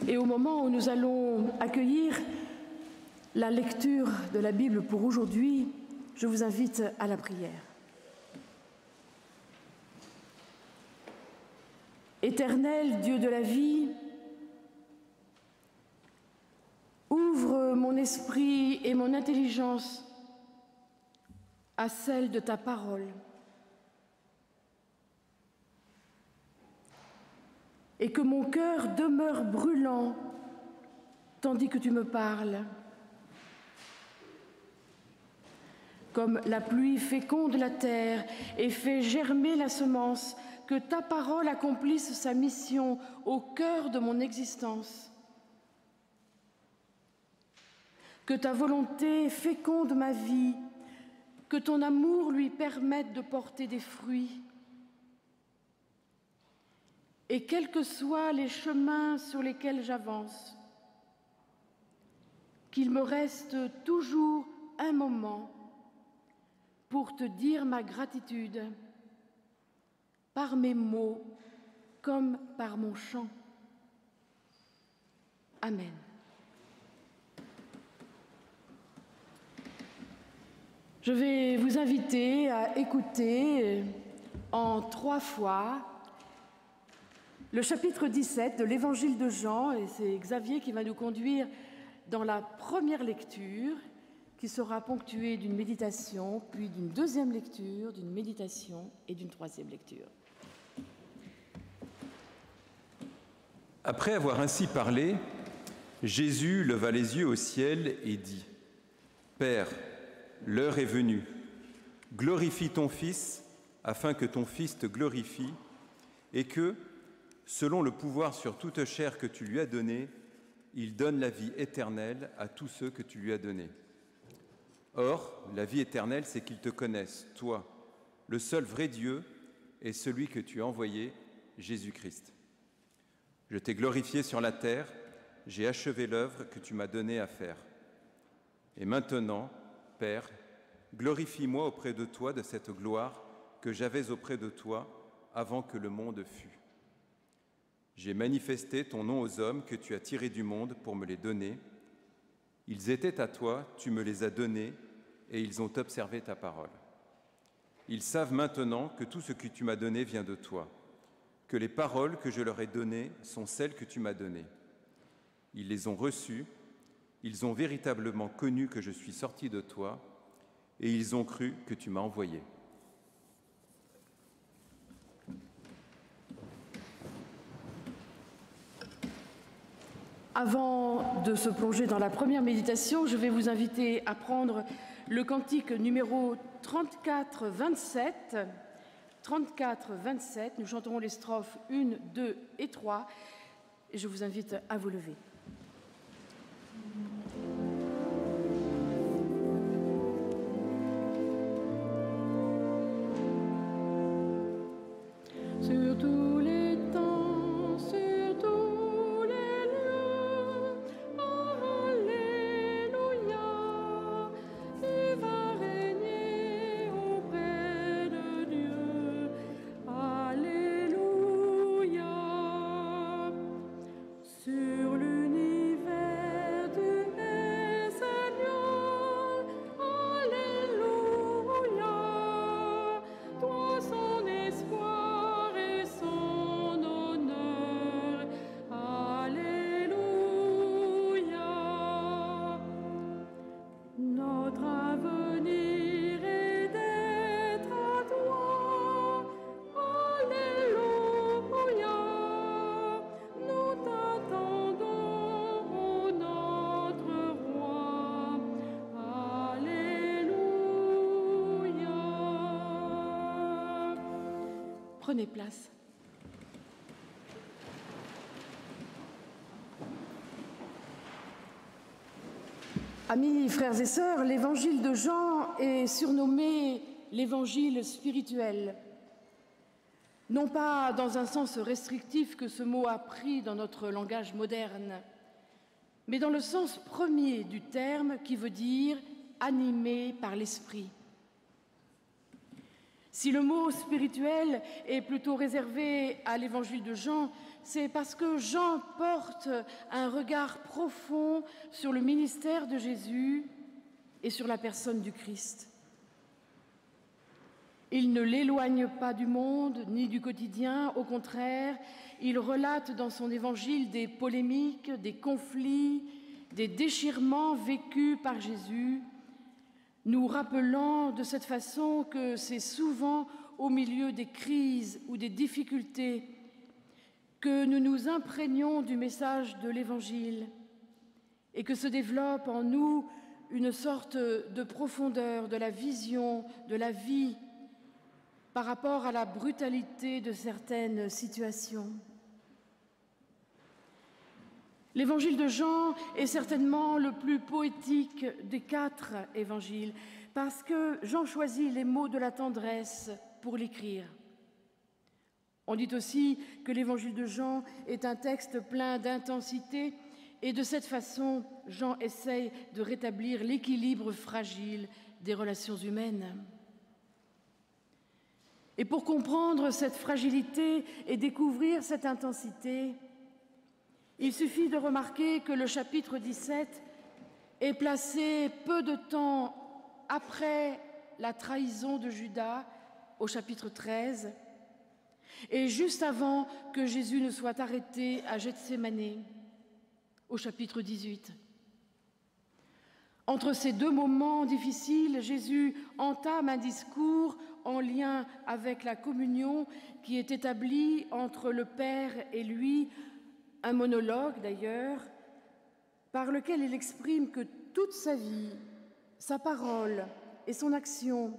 Et au moment où nous allons accueillir la lecture de la Bible pour aujourd'hui, je vous invite à la prière. Éternel Dieu de la vie, ouvre mon esprit et mon intelligence à celle de ta parole. Et que mon cœur demeure brûlant tandis que tu me parles. Comme la pluie féconde la terre et fait germer la semence, que ta parole accomplisse sa mission au cœur de mon existence. Que ta volonté féconde ma vie, que ton amour lui permette de porter des fruits. Et quels que soient les chemins sur lesquels j'avance, qu'il me reste toujours un moment pour te dire ma gratitude, par mes mots comme par mon chant. Amen. Je vais vous inviter à écouter en 3 fois le chapitre 17 de l'Évangile de Jean, et c'est Xavier qui va nous conduire dans la première lecture, qui sera ponctuée d'une méditation, puis d'une deuxième lecture, d'une méditation et d'une troisième lecture. Après avoir ainsi parlé, Jésus leva les yeux au ciel et dit : Père, l'heure est venue. Glorifie ton Fils, afin que ton Fils te glorifie, et que, selon le pouvoir sur toute chair que tu lui as donné, il donne la vie éternelle à tous ceux que tu lui as donnés. Or, la vie éternelle, c'est qu'ils te connaissent, toi, le seul vrai Dieu, et celui que tu as envoyé, Jésus-Christ. Je t'ai glorifié sur la terre, j'ai achevé l'œuvre que tu m'as donnée à faire. Et maintenant, Père, glorifie-moi auprès de toi de cette gloire que j'avais auprès de toi avant que le monde fût. J'ai manifesté ton nom aux hommes que tu as tirés du monde pour me les donner. Ils étaient à toi, tu me les as donnés, et ils ont observé ta parole. Ils savent maintenant que tout ce que tu m'as donné vient de toi, que les paroles que je leur ai données sont celles que tu m'as données. Ils les ont reçues, ils ont véritablement connu que je suis sorti de toi, et ils ont cru que tu m'as envoyé. Avant de se plonger dans la première méditation, je vais vous inviter à prendre le cantique numéro 34-27. 34-27, nous chanterons les strophes 1, 2 et 3, et je vous invite à vous lever. Sur tous les temps, sur tous les lieux, Alléluia, tu vas régner auprès de Dieu, Alléluia, sur l'univers tu es Seigneur, Alléluia, toi son espoir et son honneur, Alléluia. Notre avenir est d'être à toi, Alléluia. Nous t'attendons, ô notre roi, Alléluia. Prenez place. Amis, frères et sœurs, l'évangile de Jean est surnommé l'évangile spirituel. Non pas dans un sens restrictif que ce mot a pris dans notre langage moderne, mais dans le sens premier du terme qui veut dire animé par l'esprit. Si le mot spirituel est plutôt réservé à l'évangile de Jean, c'est parce que Jean porte un regard profond sur le ministère de Jésus et sur la personne du Christ. Il ne l'éloigne pas du monde ni du quotidien, au contraire, il relate dans son évangile des polémiques, des conflits, des déchirements vécus par Jésus, nous rappelant de cette façon que c'est souvent au milieu des crises ou des difficultés que nous nous imprégnons du message de l'Évangile et que se développe en nous une sorte de profondeur de la vision de la vie par rapport à la brutalité de certaines situations. L'évangile de Jean est certainement le plus poétique des 4 évangiles parce que Jean choisit les mots de la tendresse pour l'écrire. On dit aussi que l'évangile de Jean est un texte plein d'intensité et de cette façon, Jean essaye de rétablir l'équilibre fragile des relations humaines. Et pour comprendre cette fragilité et découvrir cette intensité, il suffit de remarquer que le chapitre 17 est placé peu de temps après la trahison de Judas au chapitre 13 et juste avant que Jésus ne soit arrêté à Gethsémanée au chapitre 18. Entre ces 2 moments difficiles, Jésus entame un discours en lien avec la communion qui est établie entre le Père et lui, un monologue d'ailleurs, par lequel il exprime que toute sa vie, sa parole et son action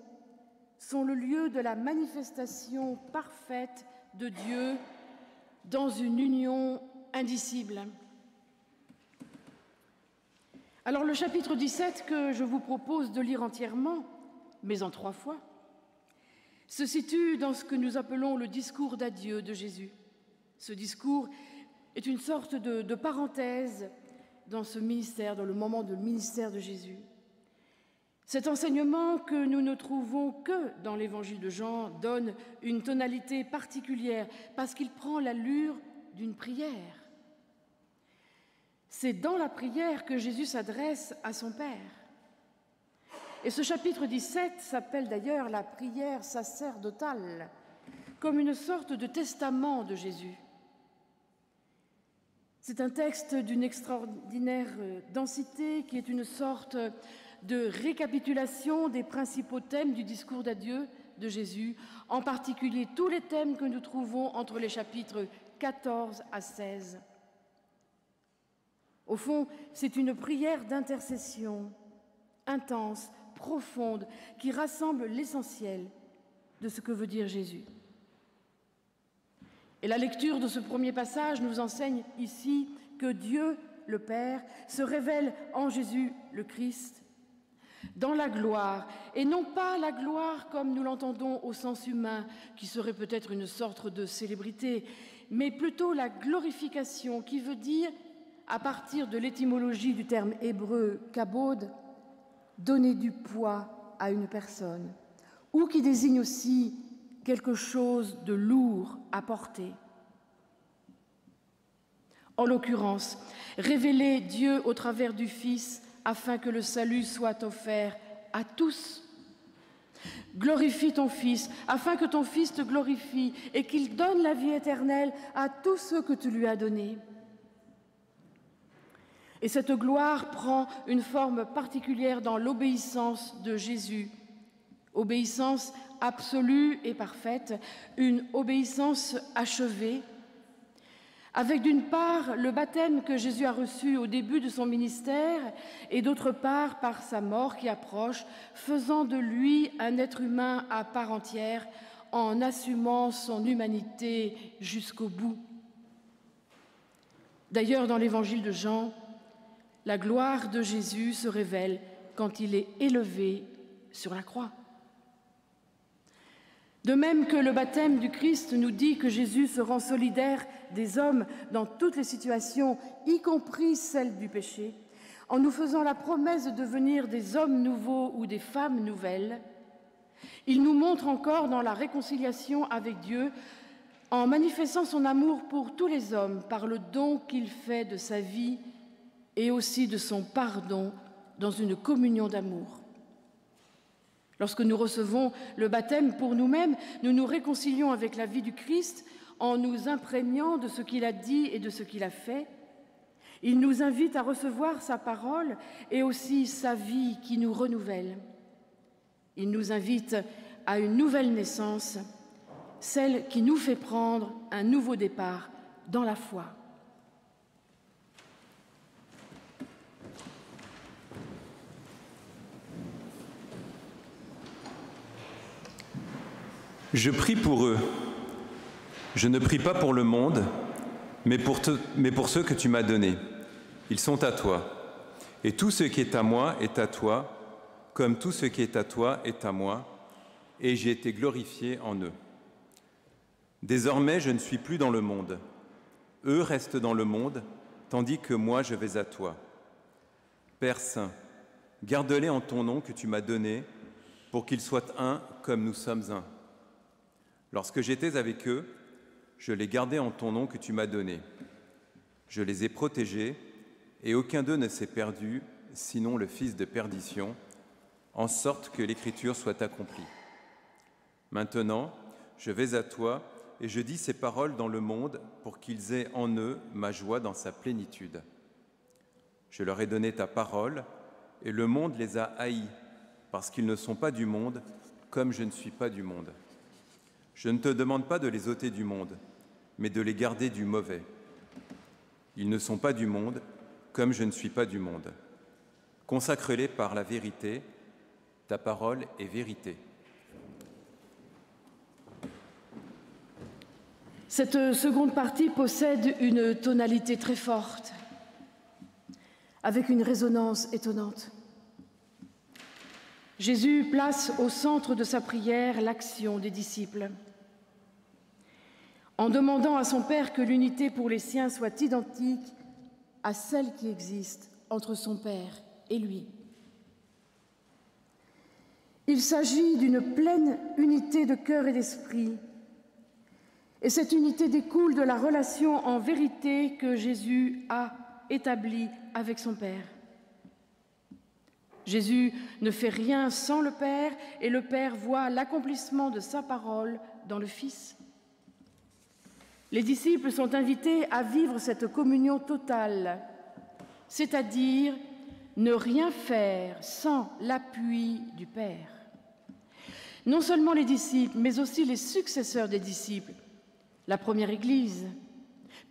sont le lieu de la manifestation parfaite de Dieu dans une union indicible. Alors le chapitre 17 que je vous propose de lire entièrement, mais en 3 fois, se situe dans ce que nous appelons le discours d'adieu de Jésus. Ce discours est une sorte de parenthèse dans ce ministère, dans le moment de ministère de Jésus. Cet enseignement que nous ne trouvons que dans l'évangile de Jean donne une tonalité particulière parce qu'il prend l'allure d'une prière. C'est dans la prière que Jésus s'adresse à son Père. Et ce chapitre 17 s'appelle d'ailleurs la prière sacerdotale, comme une sorte de testament de Jésus. C'est un texte d'une extraordinaire densité qui est une sorte de récapitulation des principaux thèmes du discours d'adieu de Jésus, en particulier tous les thèmes que nous trouvons entre les chapitres 14 à 16. Au fond, c'est une prière d'intercession intense, profonde, qui rassemble l'essentiel de ce que veut dire Jésus. Et la lecture de ce premier passage nous enseigne ici que Dieu, le Père, se révèle en Jésus, le Christ, dans la gloire, et non pas la gloire comme nous l'entendons au sens humain, qui serait peut-être une sorte de célébrité, mais plutôt la glorification, qui veut dire, à partir de l'étymologie du terme hébreu « kabod », donner du poids à une personne, ou qui désigne aussi quelque chose de lourd à porter. En l'occurrence, révéler Dieu au travers du Fils afin que le salut soit offert à tous. Glorifie ton Fils afin que ton Fils te glorifie et qu'il donne la vie éternelle à tous ceux que tu lui as donnés. Et cette gloire prend une forme particulière dans l'obéissance de Jésus. Obéissance absolue et parfaite, une obéissance achevée, avec d'une part le baptême que Jésus a reçu au début de son ministère et d'autre part par sa mort qui approche, faisant de lui un être humain à part entière en assumant son humanité jusqu'au bout. D'ailleurs, dans l'évangile de Jean, la gloire de Jésus se révèle quand il est élevé sur la croix. De même que le baptême du Christ nous dit que Jésus se rend solidaire des hommes dans toutes les situations, y compris celles du péché, en nous faisant la promesse de devenir des hommes nouveaux ou des femmes nouvelles, Il nous montre encore dans la réconciliation avec Dieu, en manifestant son amour pour tous les hommes par le don qu'il fait de sa vie et aussi de son pardon dans une communion d'amour. Lorsque nous recevons le baptême pour nous-mêmes, nous nous réconcilions avec la vie du Christ en nous imprégnant de ce qu'il a dit et de ce qu'il a fait. Il nous invite à recevoir sa parole et aussi sa vie qui nous renouvelle. Il nous invite à une nouvelle naissance, celle qui nous fait prendre un nouveau départ dans la foi. Je prie pour eux. Je ne prie pas pour le monde, mais pour ceux que tu m'as donnés. Ils sont à toi. Et tout ce qui est à moi est à toi, comme tout ce qui est à toi est à moi, et j'ai été glorifié en eux. Désormais, je ne suis plus dans le monde. Eux restent dans le monde, tandis que moi, je vais à toi. Père Saint, garde-les en ton nom que tu m'as donné, pour qu'ils soient un comme nous sommes un. Lorsque j'étais avec eux, je les gardais en ton nom que tu m'as donné. Je les ai protégés, et aucun d'eux ne s'est perdu, sinon le fils de perdition, en sorte que l'Écriture soit accomplie. Maintenant, je vais à toi, et je dis ces paroles dans le monde pour qu'ils aient en eux ma joie dans sa plénitude. Je leur ai donné ta parole, et le monde les a haïs, parce qu'ils ne sont pas du monde, comme je ne suis pas du monde. Je ne te demande pas de les ôter du monde, mais de les garder du mauvais. Ils ne sont pas du monde, comme je ne suis pas du monde. Consacre-les par la vérité, ta parole est vérité. Cette seconde partie possède une tonalité très forte, avec une résonance étonnante. Jésus place au centre de sa prière l'action des disciples. En demandant à son Père que l'unité pour les siens soit identique à celle qui existe entre son Père et lui. Il s'agit d'une pleine unité de cœur et d'esprit, et cette unité découle de la relation en vérité que Jésus a établie avec son Père. Jésus ne fait rien sans le Père, et le Père voit l'accomplissement de sa parole dans le Fils. Les disciples sont invités à vivre cette communion totale, c'est-à-dire ne rien faire sans l'appui du Père. Non seulement les disciples, mais aussi les successeurs des disciples, la première Église,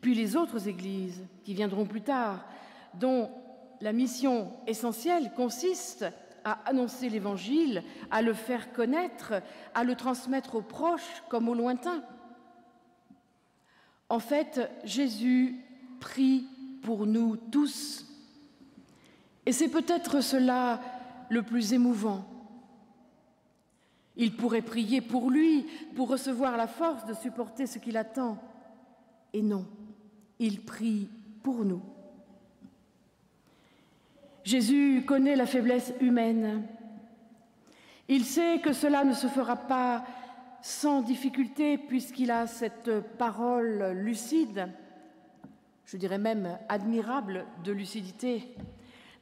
puis les autres Églises qui viendront plus tard, dont la mission essentielle consiste à annoncer l'Évangile, à le faire connaître, à le transmettre aux proches comme aux lointains. En fait, Jésus prie pour nous tous. Et c'est peut-être cela le plus émouvant. Il pourrait prier pour lui, pour recevoir la force de supporter ce qu'il attend. Et non, il prie pour nous. Jésus connaît la faiblesse humaine. Il sait que cela ne se fera pas sans difficulté, puisqu'il a cette parole lucide, je dirais même admirable de lucidité,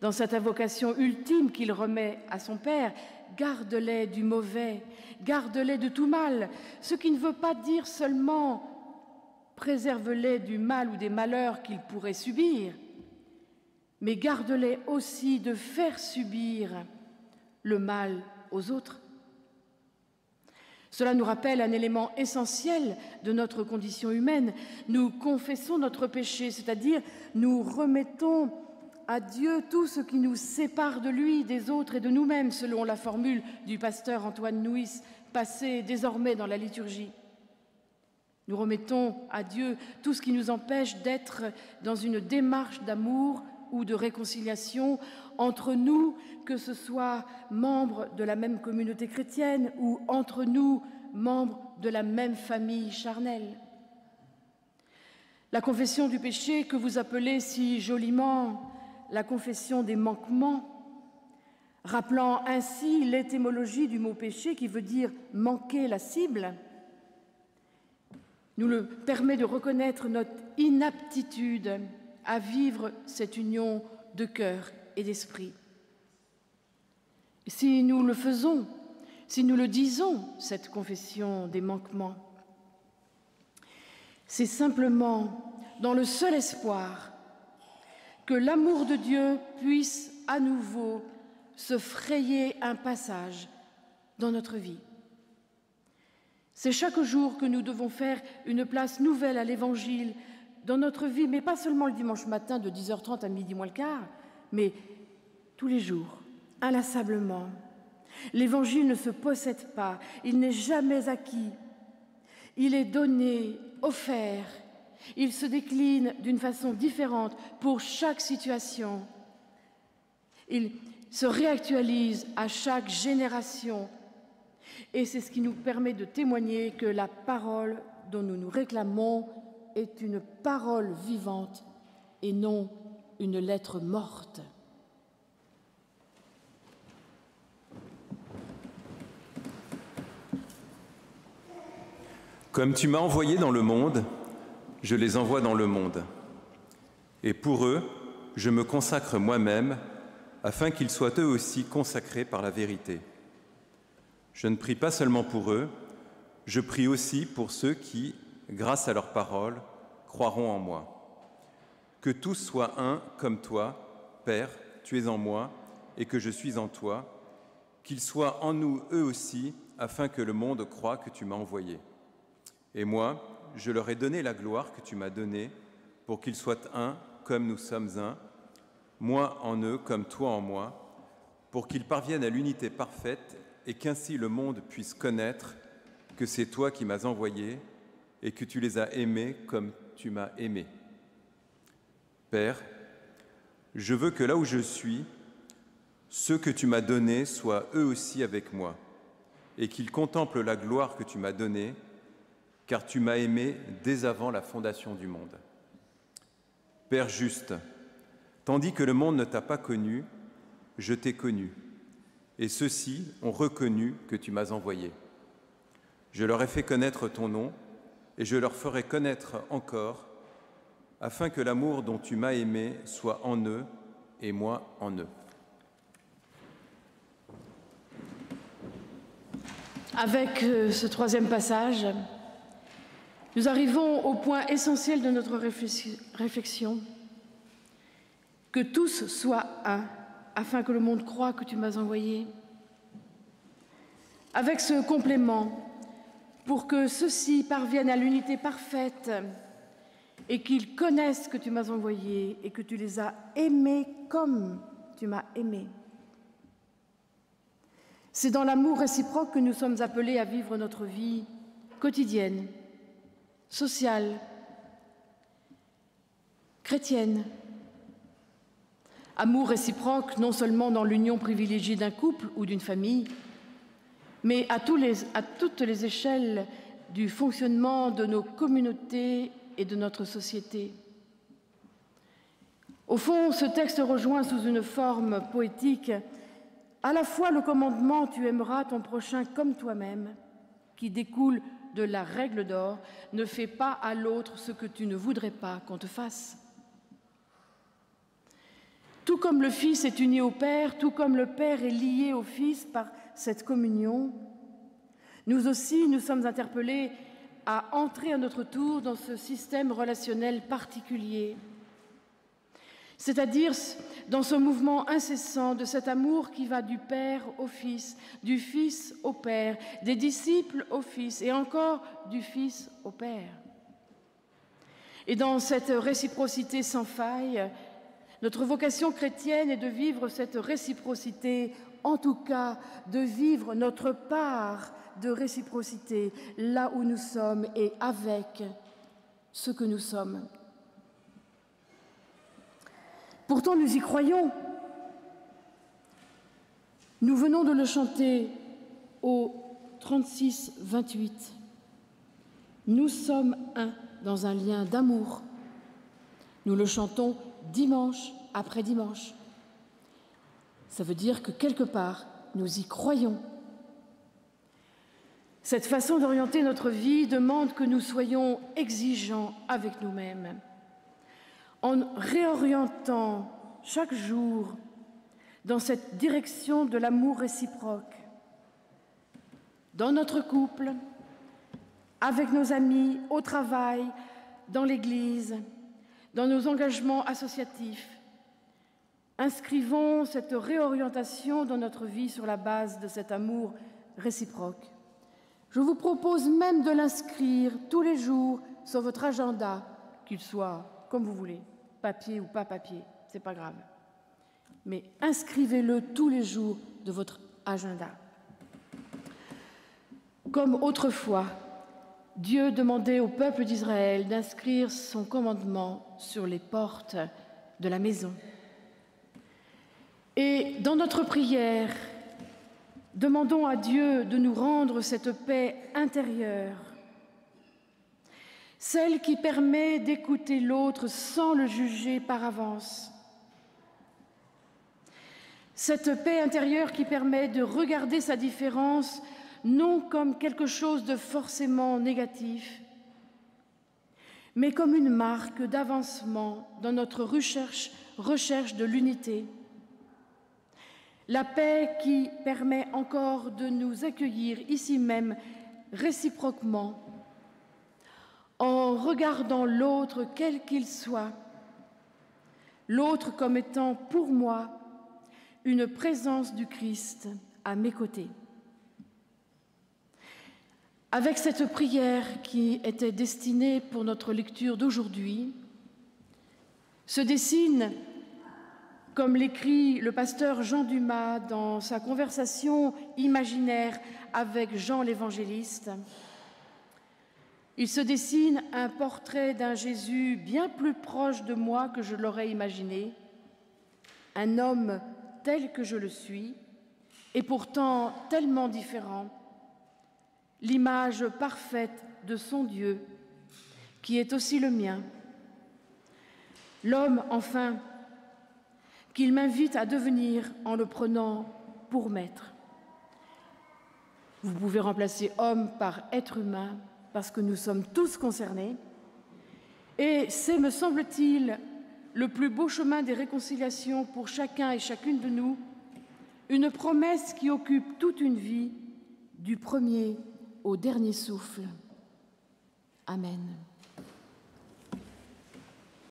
dans cette invocation ultime qu'il remet à son Père: garde-les du mauvais, garde-les de tout mal, ce qui ne veut pas dire seulement préserve-les du mal ou des malheurs qu'ils pourraient subir, mais garde-les aussi de faire subir le mal aux autres. Cela nous rappelle un élément essentiel de notre condition humaine. Nous confessons notre péché, c'est-à-dire nous remettons à Dieu tout ce qui nous sépare de lui, des autres et de nous-mêmes, selon la formule du pasteur Antoine Nuis, passée désormais dans la liturgie. Nous remettons à Dieu tout ce qui nous empêche d'être dans une démarche d'amour ou de réconciliation entre nous, que ce soit membres de la même communauté chrétienne ou entre nous, membres de la même famille charnelle. La confession du péché, que vous appelez si joliment la confession des manquements, rappelant ainsi l'étymologie du mot péché qui veut dire manquer la cible, nous le permet de reconnaître notre inaptitude à vivre cette union de cœur et d'esprit. Si nous le faisons, si nous le disons, cette confession des manquements, c'est simplement dans le seul espoir que l'amour de Dieu puisse à nouveau se frayer un passage dans notre vie. C'est chaque jour que nous devons faire une place nouvelle à l'Évangile dans notre vie, mais pas seulement le dimanche matin de 10h30 à midi moins le quart, mais tous les jours, inlassablement. L'Évangile ne se possède pas, il n'est jamais acquis. Il est donné, offert. Il se décline d'une façon différente pour chaque situation. Il se réactualise à chaque génération. Et c'est ce qui nous permet de témoigner que la parole dont nous nous réclamons est une parole vivante et non une lettre morte. Comme tu m'as envoyé dans le monde, je les envoie dans le monde. Et pour eux, je me consacre moi-même, afin qu'ils soient eux aussi consacrés par la vérité. Je ne prie pas seulement pour eux, je prie aussi pour ceux qui, grâce à leur parole, croiront en moi. Que tous soient un comme toi, Père, tu es en moi, et que je suis en toi, qu'ils soient en nous eux aussi, afin que le monde croie que tu m'as envoyé. Et moi, je leur ai donné la gloire que tu m'as donnée, pour qu'ils soient un comme nous sommes un, moi en eux comme toi en moi, pour qu'ils parviennent à l'unité parfaite et qu'ainsi le monde puisse connaître que c'est toi qui m'as envoyé et que tu les as aimés comme tu m'as aimé. Père, je veux que là où je suis, ceux que tu m'as donnés soient eux aussi avec moi et qu'ils contemplent la gloire que tu m'as donnée, car tu m'as aimé dès avant la fondation du monde. Père juste, tandis que le monde ne t'a pas connu, je t'ai connu, et ceux-ci ont reconnu que tu m'as envoyé. Je leur ai fait connaître ton nom, et je leur ferai connaître encore, afin que l'amour dont tu m'as aimé soit en eux et moi en eux. Avec ce troisième passage, nous arrivons au point essentiel de notre réflexion, que tous soient un, afin que le monde croie que tu m'as envoyé. Avec ce complément, pour que ceux-ci parviennent à l'unité parfaite et qu'ils connaissent que tu m'as envoyé et que tu les as aimés comme tu m'as aimé. C'est dans l'amour réciproque que nous sommes appelés à vivre notre vie quotidienne, sociale, chrétienne. Amour réciproque non seulement dans l'union privilégiée d'un couple ou d'une famille, mais à toutes les échelles du fonctionnement de nos communautés et de notre société. Au fond, ce texte rejoint sous une forme poétique à la fois le commandement « Tu aimeras ton prochain comme toi-même » qui découle de la règle d'or « Ne fais pas à l'autre ce que tu ne voudrais pas qu'on te fasse ». Tout comme le Fils est uni au Père, tout comme le Père est lié au Fils par cette communion, nous aussi, nous sommes interpellés à entrer à notre tour dans ce système relationnel particulier, c'est-à-dire dans ce mouvement incessant de cet amour qui va du Père au Fils, du Fils au Père, des disciples au Fils et encore du Fils au Père. Et dans cette réciprocité sans faille, notre vocation chrétienne est de vivre cette réciprocité, en tout cas de vivre notre part de réciprocité là où nous sommes et avec ce que nous sommes. Pourtant, nous y croyons. Nous venons de le chanter au 36-28. Nous sommes un dans un lien d'amour. Nous le chantons dimanche après dimanche. Ça veut dire que quelque part, nous y croyons. Cette façon d'orienter notre vie demande que nous soyons exigeants avec nous-mêmes, en réorientant chaque jour dans cette direction de l'amour réciproque, dans notre couple, avec nos amis, au travail, dans l'Église, dans nos engagements associatifs. Inscrivons cette réorientation dans notre vie sur la base de cet amour réciproque. Je vous propose même de l'inscrire tous les jours sur votre agenda, qu'il soit comme vous voulez, papier ou pas papier, c'est pas grave. Mais inscrivez-le tous les jours de votre agenda. Comme autrefois, Dieu demandait au peuple d'Israël d'inscrire son commandement sur les portes de la maison. Et dans notre prière, demandons à Dieu de nous rendre cette paix intérieure, celle qui permet d'écouter l'autre sans le juger par avance. Cette paix intérieure qui permet de regarder sa différence non comme quelque chose de forcément négatif, mais comme une marque d'avancement dans notre recherche de l'unité. La paix qui permet encore de nous accueillir ici même réciproquement, en regardant l'autre quel qu'il soit, l'autre comme étant pour moi une présence du Christ à mes côtés. Avec cette prière qui était destinée pour notre lecture d'aujourd'hui, se dessine, comme l'écrit le pasteur Jean Dumas dans sa conversation imaginaire avec Jean l'Évangéliste, il se dessine un portrait d'un Jésus bien plus proche de moi que je l'aurais imaginé, un homme tel que je le suis, et pourtant tellement différent, l'image parfaite de son Dieu, qui est aussi le mien. L'homme, enfin, qu'il m'invite à devenir en le prenant pour maître. Vous pouvez remplacer homme par être humain, parce que nous sommes tous concernés. Et c'est, me semble-t-il, le plus beau chemin des réconciliations pour chacun et chacune de nous, une promesse qui occupe toute une vie, du premier au dernier souffle. Amen.